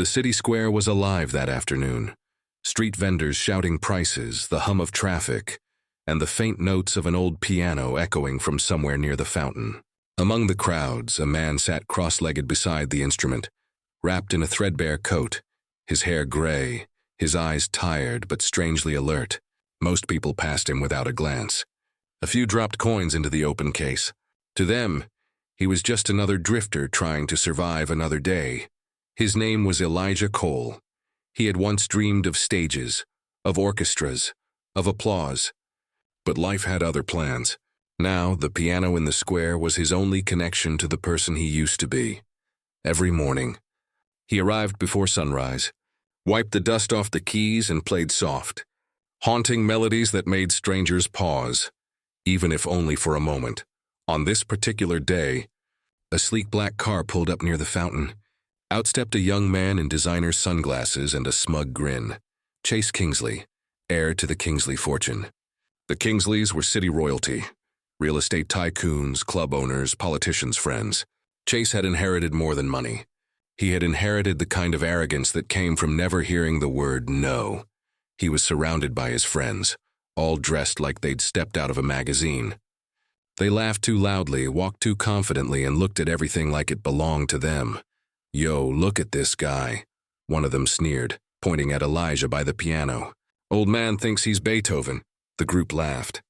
The city square was alive that afternoon. Street vendors shouting prices, the hum of traffic, and the faint notes of an old piano echoing from somewhere near the fountain. Among the crowds, a man sat cross-legged beside the instrument, wrapped in a threadbare coat, his hair gray, his eyes tired but strangely alert. Most people passed him without a glance. A few dropped coins into the open case. To them, he was just another drifter trying to survive another day. His name was Elijah Cole. He had once dreamed of stages, of orchestras, of applause. But life had other plans. Now, the piano in the square was his only connection to the person he used to be. Every morning, he arrived before sunrise, wiped the dust off the keys and played soft, haunting melodies that made strangers pause, even if only for a moment. On this particular day, a sleek black car pulled up near the fountain. Out stepped a young man in designer sunglasses and a smug grin. Chase Kingsley, heir to the Kingsley fortune. The Kingsleys were city royalty, real estate tycoons, club owners, politicians' friends. Chase had inherited more than money. He had inherited the kind of arrogance that came from never hearing the word no. He was surrounded by his friends, all dressed like they'd stepped out of a magazine. They laughed too loudly, walked too confidently, and looked at everything like it belonged to them. "Yo, look at this guy," one of them sneered, pointing at Elijah by the piano. "Old man thinks he's Beethoven." The group laughed.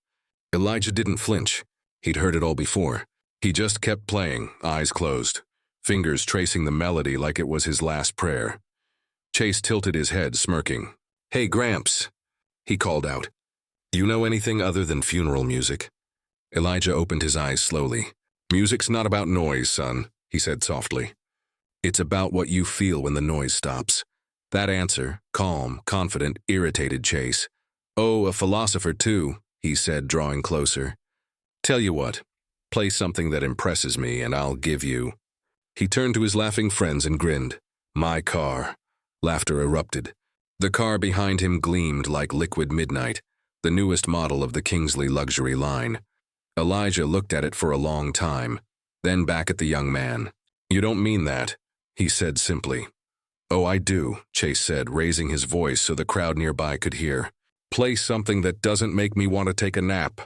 Elijah didn't flinch. He'd heard it all before. He just kept playing, eyes closed, fingers tracing the melody like it was his last prayer. Chase tilted his head, smirking. "Hey, Gramps," he called out. "You know anything other than funeral music?" Elijah opened his eyes slowly. "Music's not about noise, son," he said softly. "It's about what you feel when the noise stops." That answer, calm, confident, irritated Chase. "Oh, a philosopher too," he said, drawing closer. "Tell you what, play something that impresses me and I'll give you." He turned to his laughing friends and grinned. "My car." Laughter erupted. The car behind him gleamed like liquid midnight, the newest model of the Kingsley luxury line. Elijah looked at it for a long time, then back at the young man. "You don't mean that," he said simply. "Oh, I do," Chase said, raising his voice so the crowd nearby could hear. "Play something that doesn't make me want to take a nap.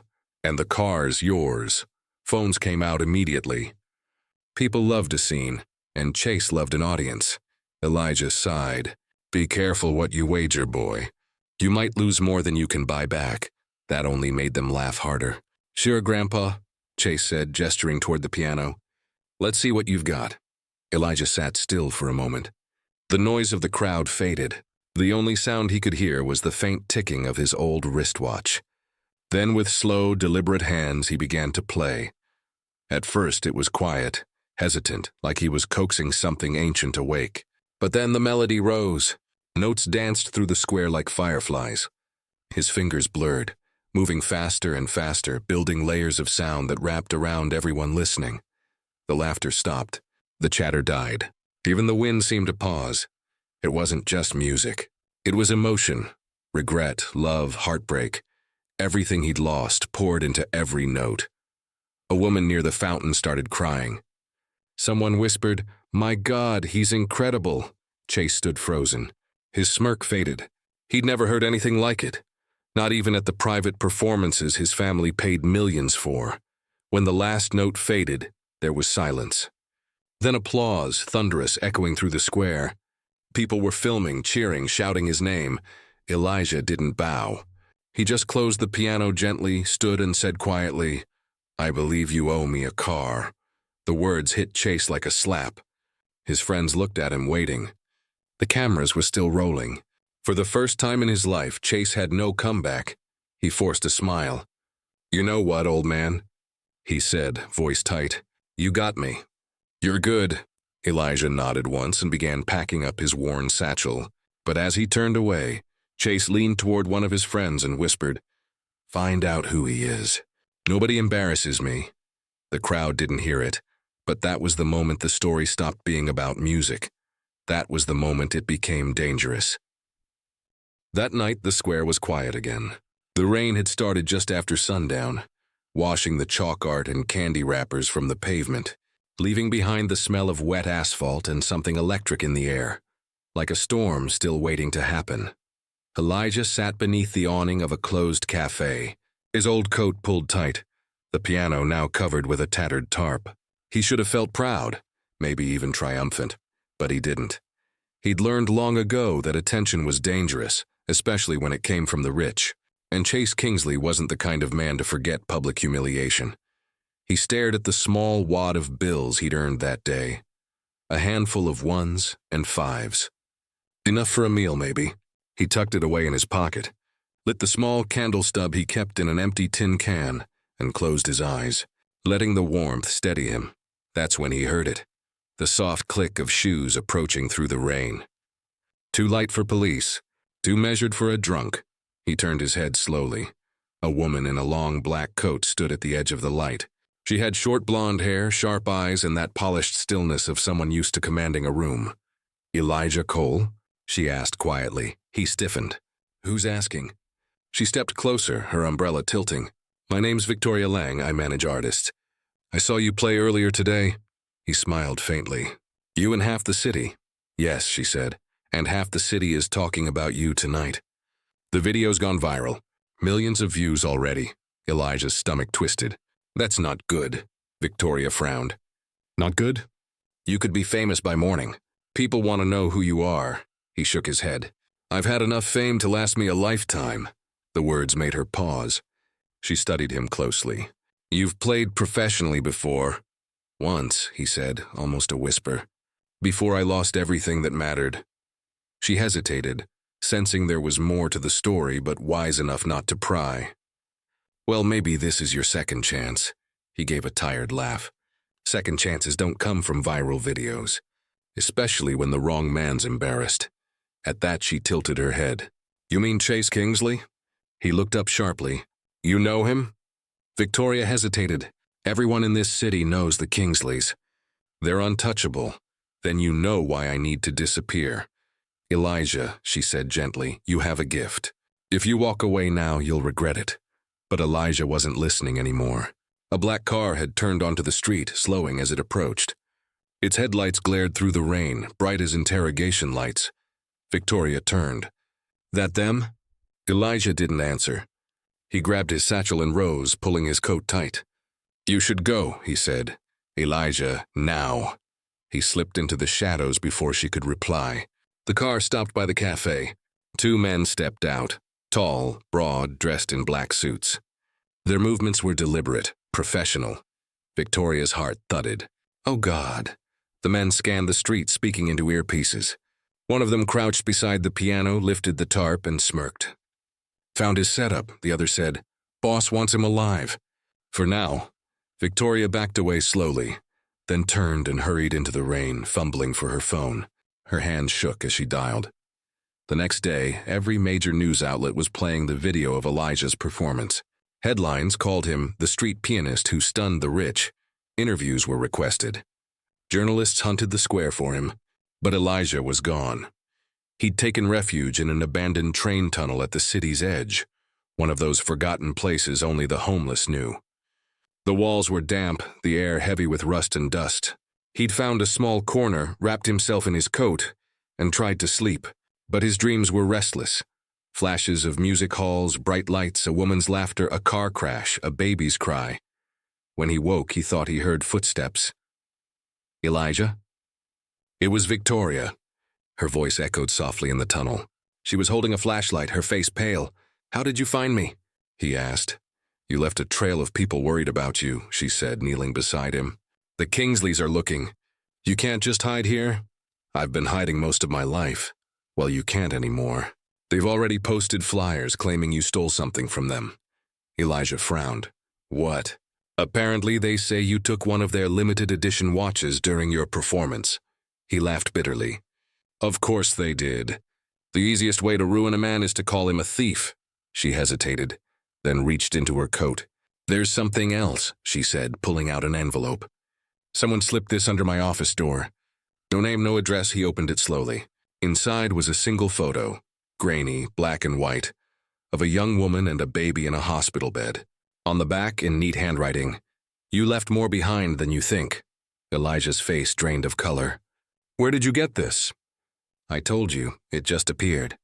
And the car's yours." Phones came out immediately. People loved a scene, and Chase loved an audience. Elijah sighed. "Be careful what you wager, boy. You might lose more than you can buy back." That only made them laugh harder. "Sure, Grandpa," Chase said, gesturing toward the piano. "Let's see what you've got." Elijah sat still for a moment. The noise of the crowd faded. The only sound he could hear was the faint ticking of his old wristwatch. Then with slow, deliberate hands he began to play. At first it was quiet, hesitant, like he was coaxing something ancient awake. But then the melody rose. Notes danced through the square like fireflies. His fingers blurred, moving faster and faster, building layers of sound that wrapped around everyone listening. The laughter stopped. The chatter died. Even the wind seemed to pause. It wasn't just music. It was emotion, regret, love, heartbreak. Everything he'd lost poured into every note. A woman near the fountain started crying. Someone whispered, "My God, he's incredible." Chase stood frozen. His smirk faded. He'd never heard anything like it. Not even at the private performances his family paid millions for. When the last note faded, there was silence. Then applause, thunderous, echoing through the square. People were filming, cheering, shouting his name. Elijah didn't bow. He just closed the piano gently, stood and said quietly, "I believe you owe me a car." The words hit Chase like a slap. His friends looked at him, waiting. The cameras were still rolling. For the first time in his life, Chase had no comeback. He forced a smile. "You know what, old man?" he said, voice tight. "You got me." "You're good." Elijah nodded once and began packing up his worn satchel. But as he turned away, Chase leaned toward one of his friends and whispered, "Find out who he is. Nobody embarrasses me." The crowd didn't hear it, but that was the moment the story stopped being about music. That was the moment it became dangerous. That night, the square was quiet again. The rain had started just after sundown, washing the chalk art and candy wrappers from the pavement, leaving behind the smell of wet asphalt and something electric in the air. like a storm still waiting to happen. Elijah sat beneath the awning of a closed cafe, his old coat pulled tight, the piano now covered with a tattered tarp. He should have felt proud, maybe even triumphant, but he didn't. He'd learned long ago that attention was dangerous, especially when it came from the rich, and Chase Kingsley wasn't the kind of man to forget public humiliation. He stared at the small wad of bills he'd earned that day, a handful of ones and fives. Enough for a meal, maybe. He tucked it away in his pocket, lit the small candle stub he kept in an empty tin can, and closed his eyes, letting the warmth steady him. That's when he heard it, the soft click of shoes approaching through the rain. Too light for police, too measured for a drunk. He turned his head slowly. A woman in a long black coat stood at the edge of the light. She had short blonde hair, sharp eyes, and that polished stillness of someone used to commanding a room. "Elijah Cole?" she asked quietly. He stiffened. "Who's asking?" She stepped closer, her umbrella tilting. "My name's Victoria Lang. I manage artists. I saw you play earlier today." He smiled faintly. "You and half the city." "Yes," she said, "and half the city is talking about you tonight. The video's gone viral. Millions of views already." Elijah's stomach twisted. "That's not good," Victoria frowned. "Not good? You could be famous by morning. People want to know who you are." He shook his head. "I've had enough fame to last me a lifetime." The words made her pause. She studied him closely. "You've played professionally before." "Once," he said, almost a whisper. "Before I lost everything that mattered." She hesitated, sensing there was more to the story, but wise enough not to pry. "Well, maybe this is your second chance." He gave a tired laugh. "Second chances don't come from viral videos, especially when the wrong man's embarrassed." At that, she tilted her head. "You mean Chase Kingsley?" He looked up sharply. "You know him?" Victoria hesitated. "Everyone in this city knows the Kingsleys. They're untouchable. Then you know why I need to disappear." "Elijah," she said gently, "you have a gift. If you walk away now, you'll regret it." But Elijah wasn't listening anymore. A black car had turned onto the street, slowing as it approached. Its headlights glared through the rain, bright as interrogation lights. Victoria turned. "That them?" Elijah didn't answer. He grabbed his satchel and rose, pulling his coat tight. "You should go," he said. "Elijah, now." He slipped into the shadows before she could reply. The car stopped by the cafe. Two men stepped out, tall, broad, dressed in black suits. Their movements were deliberate, professional. Victoria's heart thudded. Oh God. The men scanned the street, speaking into earpieces. One of them crouched beside the piano, lifted the tarp, and smirked. "Found his setup," the other said. "Boss wants him alive." For now. Victoria backed away slowly, then turned and hurried into the rain, fumbling for her phone. Her hands shook as she dialed. The next day, every major news outlet was playing the video of Elijah's performance. Headlines called him the street pianist who stunned the rich. Interviews were requested. Journalists hunted the square for him, but Elijah was gone. He'd taken refuge in an abandoned train tunnel at the city's edge, one of those forgotten places only the homeless knew. The walls were damp, the air heavy with rust and dust. He'd found a small corner, wrapped himself in his coat, and tried to sleep, but his dreams were restless. Flashes of music halls, bright lights, a woman's laughter, a car crash, a baby's cry. When he woke, he thought he heard footsteps. "Elijah?" It was Victoria. Her voice echoed softly in the tunnel. She was holding a flashlight, her face pale. "How did you find me?" he asked. "You left a trail of people worried about you," she said, kneeling beside him. "The Kingsleys are looking. You can't just hide here." "I've been hiding most of my life." "Well, you can't anymore. They've already posted flyers claiming you stole something from them." Elijah frowned. "What?" "Apparently they say you took one of their limited edition watches during your performance." He laughed bitterly. "Of course they did. The easiest way to ruin a man is to call him a thief." She hesitated, then reached into her coat. "There's something else," she said, pulling out an envelope. "Someone slipped this under my office door." No name, no address, he opened it slowly. Inside was a single photo, grainy, black and white, of a young woman and a baby in a hospital bed. On the back, in neat handwriting, "You left more behind than you think." Elijah's face drained of color. "Where did you get this?" I told you, it just appeared.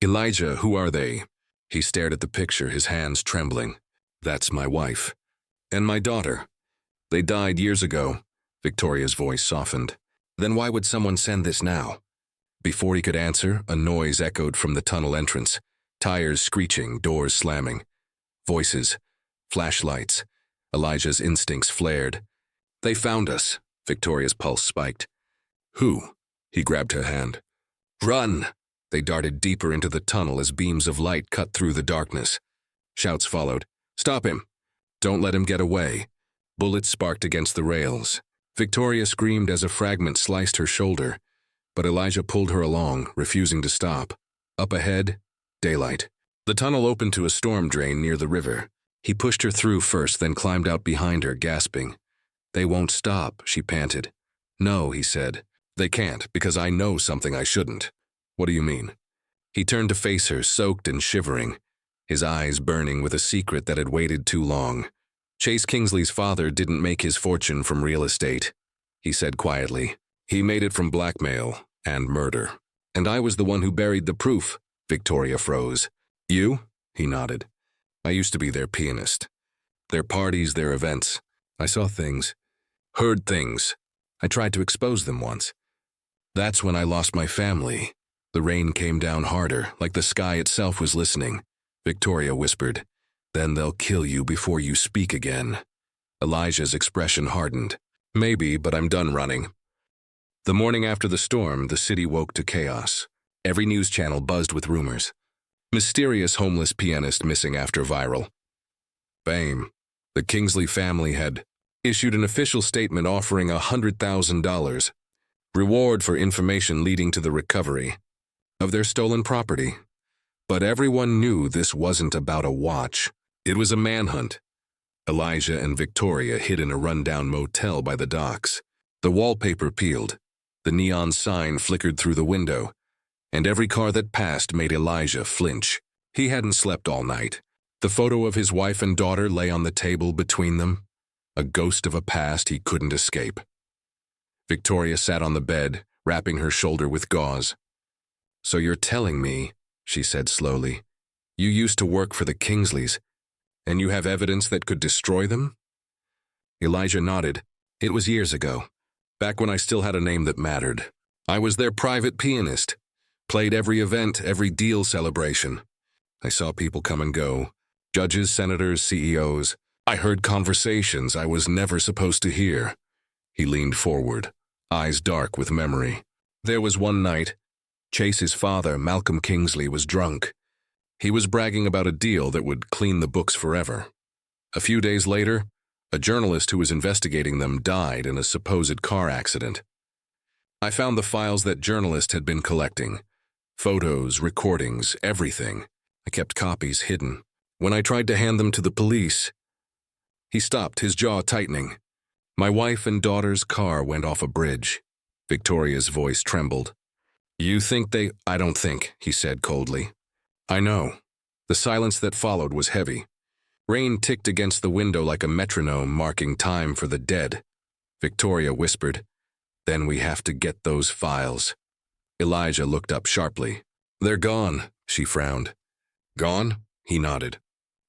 Elijah, who are they? He stared at the picture, his hands trembling. That's my wife. And my daughter. They died years ago. Victoria's voice softened. Then why would someone send this now? Before he could answer, a noise echoed from the tunnel entrance. Tires screeching, doors slamming. Voices. Flashlights. Elijah's instincts flared. They found us. Victoria's pulse spiked. Who? He grabbed her hand. Run! They darted deeper into the tunnel as beams of light cut through the darkness. Shouts followed. Stop him! Don't let him get away. Bullets sparked against the rails. Victoria screamed as a fragment sliced her shoulder, but Elijah pulled her along, refusing to stop. Up ahead, daylight. The tunnel opened to a storm drain near the river. He pushed her through first, then climbed out behind her, gasping. They won't stop, she panted. No, he said. They can't, because I know something I shouldn't. What do you mean? He turned to face her, soaked and shivering, his eyes burning with a secret that had waited too long. Chase Kingsley's father didn't make his fortune from real estate, he said quietly. He made it from blackmail and murder. And I was the one who buried the proof. Victoria froze. You? He nodded. I used to be their pianist. Their parties, their events. I saw things. Heard things. I tried to expose them once. That's when I lost my family. The rain came down harder, like the sky itself was listening. Victoria whispered, Then they'll kill you before you speak again. Elijah's expression hardened. Maybe, but I'm done running. The morning after the storm, the city woke to chaos. Every news channel buzzed with rumors. Mysterious homeless pianist missing after viral. Fame. The Kingsley family had issued an official statement offering $100,000 reward for information leading to the recovery of their stolen property. But everyone knew this wasn't about a watch. It was a manhunt. Elijah and Victoria hid in a rundown motel by the docks. The wallpaper peeled. The neon sign flickered through the window, and every car that passed made Elijah flinch. He hadn't slept all night. The photo of his wife and daughter lay on the table between them, a ghost of a past he couldn't escape. Victoria sat on the bed, wrapping her shoulder with gauze. So you're telling me, she said slowly, you used to work for the Kingsleys, and you have evidence that could destroy them? Elijah nodded. It was years ago, back when I still had a name that mattered. I was their private pianist, played every event, every deal celebration. I saw people come and go, judges, senators, CEOs. I heard conversations I was never supposed to hear. He leaned forward, eyes dark with memory. There was one night, Chase's father, Malcolm Kingsley, was drunk. He was bragging about a deal that would clean the books forever. A few days later, a journalist who was investigating them died in a supposed car accident. I found the files that journalist had been collecting. Photos, recordings, everything. I kept copies hidden. When I tried to hand them to the police, he stopped, his jaw tightening. My wife and daughter's car went off a bridge. Victoria's voice trembled. You think I don't think, he said coldly. I know. The silence that followed was heavy. Rain ticked against the window like a metronome marking time for the dead. Victoria whispered, Then we have to get those files. Elijah looked up sharply. They're gone, she frowned. Gone? He nodded.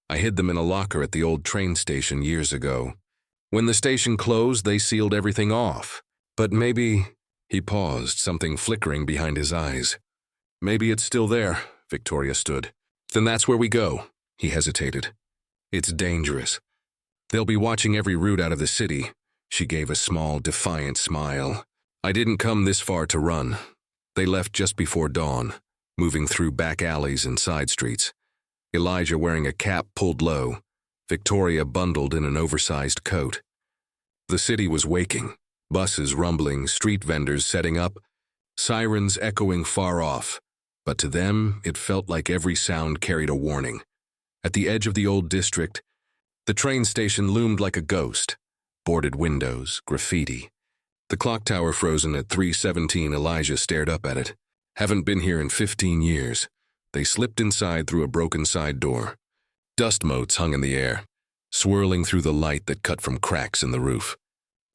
I hid them in a locker at the old train station years ago. When the station closed, they sealed everything off. But maybe... He paused, something flickering behind his eyes. Maybe it's still there, Victoria stood. Then that's where we go. He hesitated. It's dangerous. They'll be watching every route out of the city. She gave a small, defiant smile. I didn't come this far to run. They left just before dawn, moving through back alleys and side streets. Elijah wearing a cap pulled low, Victoria bundled in an oversized coat. The city was waking, buses rumbling, street vendors setting up, sirens echoing far off, but to them it felt like every sound carried a warning. At the edge of the old district, the train station loomed like a ghost, boarded windows, graffiti. The clock tower frozen at 3:17, Elijah stared up at it. Haven't been here in 15 years. They slipped inside through a broken side door. Dust motes hung in the air, swirling through the light that cut from cracks in the roof.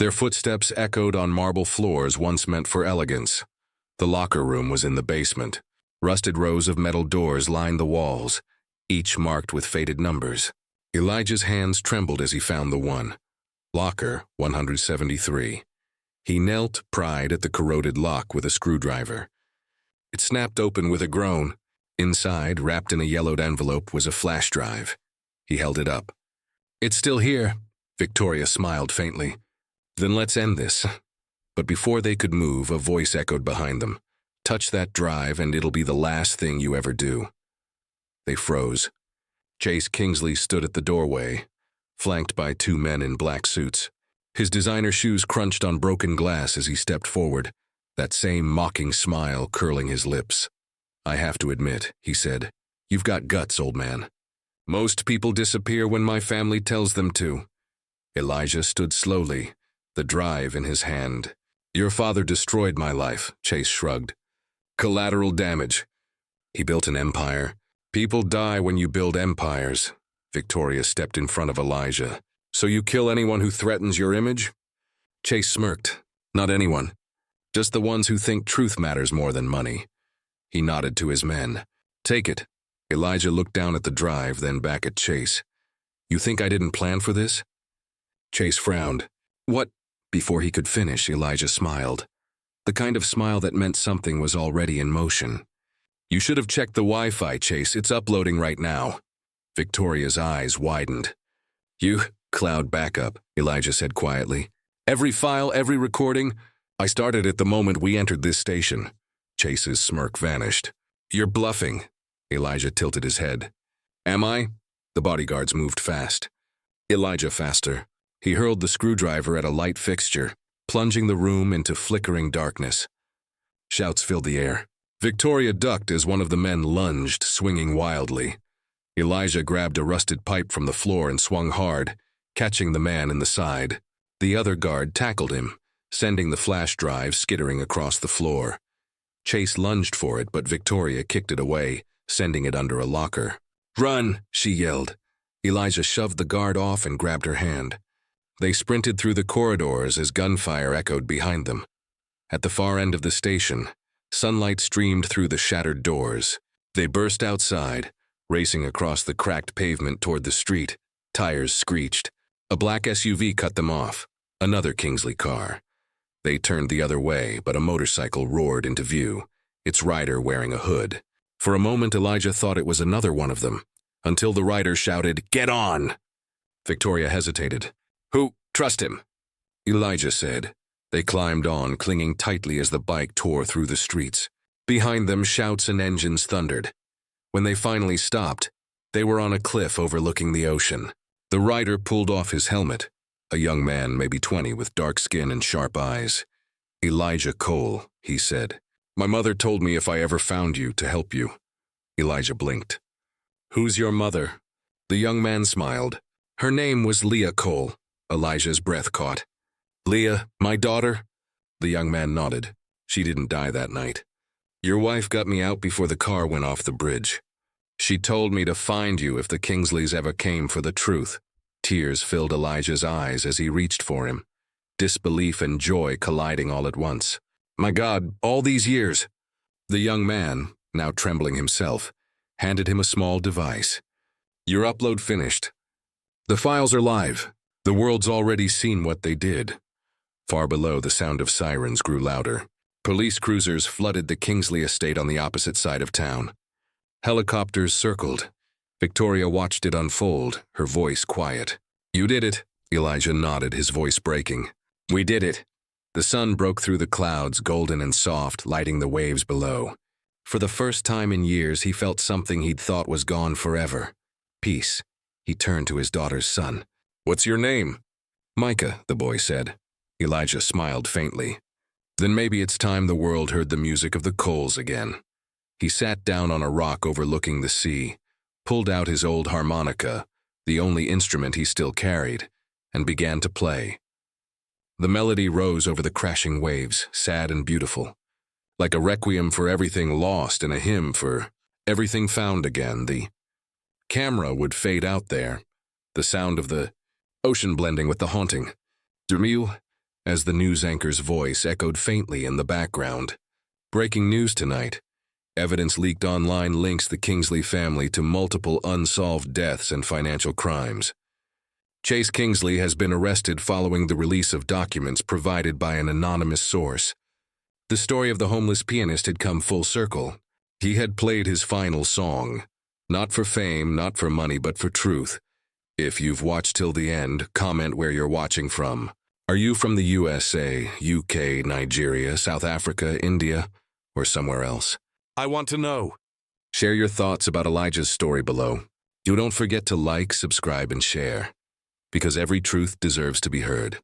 Their footsteps echoed on marble floors once meant for elegance. The locker room was in the basement. Rusted rows of metal doors lined the walls, each marked with faded numbers. Elijah's hands trembled as he found the one. Locker 173. He knelt, pried at the corroded lock with a screwdriver. It snapped open with a groan. Inside, wrapped in a yellowed envelope, was a flash drive. He held it up. "It's still here," Victoria smiled faintly. "Then let's end this." But before they could move, a voice echoed behind them. "Touch that drive and it'll be the last thing you ever do." They froze. Chase Kingsley stood at the doorway, flanked by two men in black suits. His designer shoes crunched on broken glass as he stepped forward, that same mocking smile curling his lips. "I have to admit," he said, "you've got guts, old man. Most people disappear when my family tells them to." Elijah stood slowly, the drive in his hand. "Your father destroyed my life," Chase shrugged. "Collateral damage. He built an empire. People die when you build empires." Victoria stepped in front of Elijah. "So you kill anyone who threatens your image?" Chase smirked. "Not anyone. Just the ones who think truth matters more than money." He nodded to his men. "Take it." Elijah looked down at the drive, then back at Chase. "You think I didn't plan for this?" Chase frowned. "What?" Before he could finish, Elijah smiled. The kind of smile that meant something was already in motion. "You should have checked the Wi-Fi, Chase. It's uploading right now." Victoria's eyes widened. "You, cloud backup," Elijah said quietly. "Every file, every recording. I started it the moment we entered this station." Chase's smirk vanished. "You're bluffing." Elijah tilted his head. "Am I?" The bodyguards moved fast. Elijah faster. He hurled the screwdriver at a light fixture, plunging the room into flickering darkness. Shouts filled the air. Victoria ducked as one of the men lunged, swinging wildly. Elijah grabbed a rusted pipe from the floor and swung hard, catching the man in the side. The other guard tackled him, sending the flash drive skittering across the floor. Chase lunged for it, but Victoria kicked it away, sending it under a locker. "Run!" she yelled. Elijah shoved the guard off and grabbed her hand. They sprinted through the corridors as gunfire echoed behind them. At the far end of the station, sunlight streamed through the shattered doors. They burst outside, racing across the cracked pavement toward the street. Tires screeched. A black SUV cut them off, another Kingsley car. They turned the other way, but a motorcycle roared into view, its rider wearing a hood. For a moment, Elijah thought it was another one of them, until the rider shouted, "Get on!" Victoria hesitated. "Who? Trust him," Elijah said. They climbed on, clinging tightly as the bike tore through the streets. Behind them, shouts and engines thundered. When they finally stopped, they were on a cliff overlooking the ocean. The rider pulled off his helmet, a young man, maybe 20, with dark skin and sharp eyes. "Elijah Cole," he said. "My mother told me if I ever found you, to help you." Elijah blinked. "Who's your mother?" The young man smiled. "Her name was Leah Cole." Elijah's breath caught. "Leah, my daughter?" The young man nodded. "She didn't die that night. Your wife got me out before the car went off the bridge. She told me to find you if the Kingsleys ever came for the truth." Tears filled Elijah's eyes as he reached for him, disbelief and joy colliding all at once. "My God, all these years!" The young man, now trembling himself, handed him a small device. "Your upload finished. The files are live. The world's already seen what they did." Far below, the sound of sirens grew louder. Police cruisers flooded the Kingsley estate on the opposite side of town. Helicopters circled. Victoria watched it unfold, her voice quiet. "You did it." Elijah nodded, his voice breaking. "We did it." The sun broke through the clouds, golden and soft, lighting the waves below. For the first time in years, he felt something he'd thought was gone forever. Peace. He turned to his daughter's son. "What's your name?" "Micah," the boy said. Elijah smiled faintly. "Then maybe it's time the world heard the music of the Coles again." He sat down on a rock overlooking the sea, pulled out his old harmonica, the only instrument he still carried, and began to play. The melody rose over the crashing waves, sad and beautiful, like a requiem for everything lost and a hymn for everything found again. The camera would fade out there, the sound of the ocean blending with the haunting. "Dermil," as the news anchor's voice echoed faintly in the background. Breaking news tonight. Evidence leaked online links the Kingsley family to multiple unsolved deaths and financial crimes. Chase Kingsley has been arrested following the release of documents provided by an anonymous source. The story of the homeless pianist had come full circle. He had played his final song. Not for fame, not for money, but for truth. If you've watched till the end, comment where you're watching from. Are you from the USA, UK, Nigeria, South Africa, India, or somewhere else? I want to know. Share your thoughts about Elijah's story below. You don't forget to like, subscribe, and share, because every truth deserves to be heard.